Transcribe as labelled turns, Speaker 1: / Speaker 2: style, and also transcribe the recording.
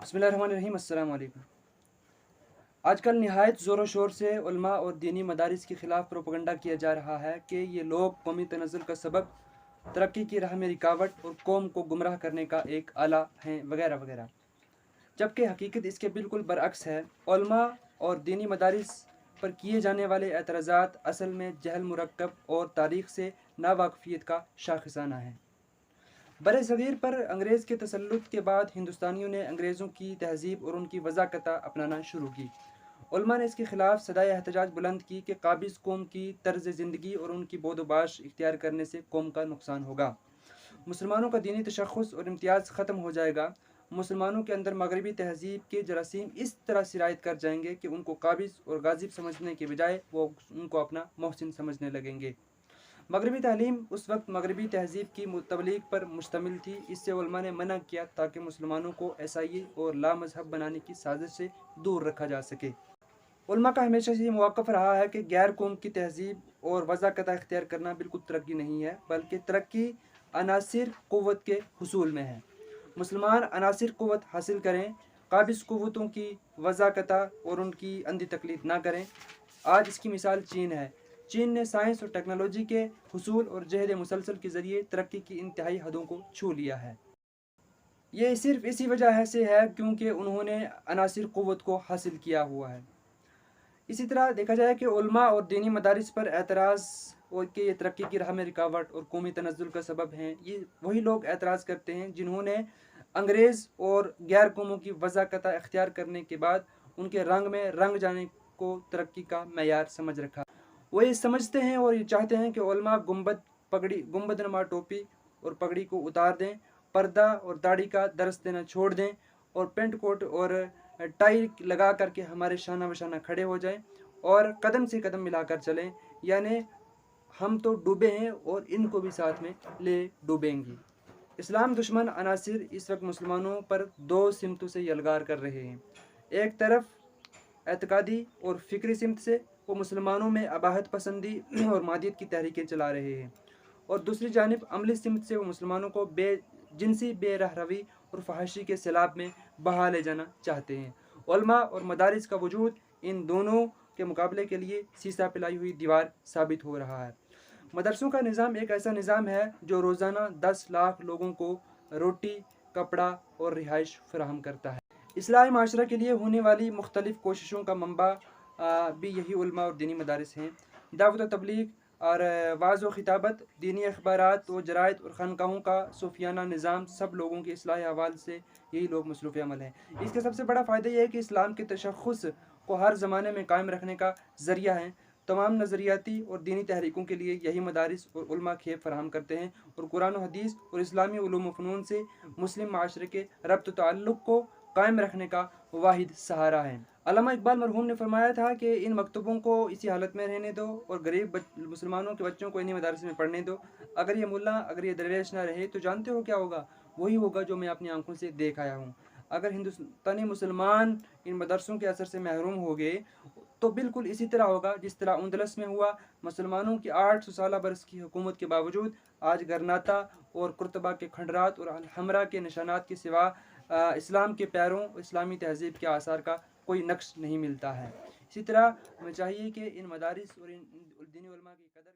Speaker 1: बिस्मिल्लाहिर्रहमानिर्रहीम। अस्सलाम वालेकुम। आजकल नहायत ज़ोर व शोर से उलमा और दीनी मदारिस के ख़िलाफ़ प्रोपगंडा किया जा रहा है कि ये लोग कौमी तनज़्ज़ुल का सबब, तरक्की की राह में रुकावट और कौम को गुमराह करने का एक आला हैं वगैरह वगैरह। जबकि हकीकत इसके बिल्कुल बरअक्स है। उलमा और दीनी मदारिस पर किए जाने वाले एतराज़ात असल में जहल मुरक्कब और तारीख़ से नावाकफ़ियत का शाख़िसाना है। बर-ए-सग़ीर पर अंग्रेज़ के तसल्लुत के बाद हिंदुस्तानियों ने अंग्रेज़ों की तहज़ीब और उनकी वज़ाकता अपनाना शुरू की। उलमा ने इसके ख़िलाफ़ सदाए एहतजाज बुलंद की कि काबिज़ कौम की तर्ज़ ज़िंदगी और उनकी बोदोबाश इख्तियार करने से कौम का नुकसान होगा। मुसलमानों का दीनी तशख़्ख़ुस और इम्तियाज़ ख़त्म हो जाएगा। मुसलमानों के अंदर मगरबी तहज़ीब के जरासीम इस तरह सिरायत कर जाएंगे कि उनको काबिज़ और गाज़िब समझने के बजाय वो उनको अपना मोहसिन समझने लगेंगे। मगरबी तालीम उस वक्त मगरबी तहज़ीब की तबलीग पर मुश्तमिल थी। इससे उलमा ने मना किया ताकि मुसलमानों को ईसाई और लामज़हब बनाने की साजिश से दूर रखा जा सके। उलमा का हमेशा से ये मौक़िफ़ रहा है कि गैर कौम की तहज़ीब और वज़ाकता इख्तियार करना बिल्कुल तरक्की नहीं है, बल्कि तरक्की अनासिर क़ुव्वत के हुसूल में है। मुसलमान अनासिर क़ुव्वत हासिल करें, काबिज़ क़ुव्वतों की वज़ाकता और उनकी अंधी तक़लीद ना करें। आज इसकी मिसाल चीन है। चीन ने साइंस और टेक्नोलॉजी के हुसूल और जहद मुसलसल के ज़रिए तरक्की की इंतहाई हदों को छू लिया है। ये सिर्फ़ इसी वजह से है क्योंकि उन्होंने अनासिर क़ुव्वत को हासिल किया हुआ है। इसी तरह देखा जाए कि उलमा और दीनी मदारिस पर एतराज़ और कि ये तरक्की की राह में रुकावट और कौमी तनज़्ज़ुल का सबब हैं, ये वही लोग एतराज़ करते हैं जिन्होंने अंग्रेज़ और गैर कौमों की वज़ाकता इख्तियार करने के बाद उनके रंग में रंग जाने को तरक्की का मेयार समझ रखा। वो ये समझते हैं और ये चाहते हैं कि उलमा गुंबदनुमा टोपी और पगड़ी को उतार दें, पर्दा और दाढ़ी का दर्स देना छोड़ दें और पेंट कोट और टाई लगा करके हमारे शाना बशाना खड़े हो जाएं और कदम से कदम मिलाकर चलें, यानी हम तो डूबे हैं और इनको भी साथ में ले डूबेंगे। इस्लाम दुश्मन अनासिर इस वक्त मुसलमानों पर दो सिमतों से यलगार कर रहे हैं। एक तरफ एतकादी और फ़िक्री सिमत से वो मुसलमानों में अबाहत पसंदी और मादियत की तहरीकें चला रहे हैं, और दूसरी जानिब अमली सिमत से वो मुसलमानों को जिनसी बेरहरवी और फहाशी के सैलाब में बहा ले जाना चाहते हैं। उलमा और मदारिस का वजूद इन दोनों के मुकाबले के लिए सीसा पिलाई हुई दीवार साबित हो रहा है। मदरसों का निज़ाम एक ऐसा निज़ाम है जो रोज़ाना 10 लाख लोगों को रोटी, कपड़ा और रिहाइश फराहम करता है। इस्लाही माशरा के लिए होने वाली मुख्तलिफ़ कोशिशों का मंबा भी यही उलमा और दीनी मदारिस हैं। दावत व तबलीग और वाज़ व खिताबत, दीनी अखबारात व जराइद और खानकाहों का सूफियाना निज़ाम, सब लोगों के इस्लाही अहवाल से यही लोग मसरूफ़ अमल हैं। इसके सबसे बड़ा फ़ायदा यह है कि इस्लाम के तशख़्ख़ुस को हर ज़माने में कायम रखने का ज़रिया है। तमाम नज़रियाती और दीनी तहरीकों के लिए यही मदारिस और उलमा खेप फराहम करते हैं और कुरान व हदीस और इस्लामी उलूम व फ़नून से मुस्लिम माशरे के रब्त ताल्लुक़ को कायम रखने का वाहिद सहारा है। अल्लामा इकबाल मरहूम ने फरमाया था कि इन मकतबों को इसी हालत में रहने दो और गरीब मुसलमानों के बच्चों को इन्हीं मदारस में पढ़ने दो। अगर ये मुल्ला, अगर ये दरवेश ना रहे तो जानते हो क्या होगा? वही होगा जो मैं अपनी आंखों से देख आया हूँ। अगर हिंदुस्तानी मुसलमान इन मदरसों के असर से महरूम हो गए तो बिल्कुल इसी तरह होगा जिस तरह उंदलस में हुआ। मुसलमानों की 800 साल बरस की हुकूमत के बावजूद आज गरनाता और कुर्तबा के खंडरात और हमरा के निशानात के सिवा इस्लाम के पैरों, इस्लामी तहज़ीब के आसार का कोई नक्श नहीं मिलता है। इसी तरह हमें चाहिए कि इन मदारिस और इन दीनी उलमा की कदर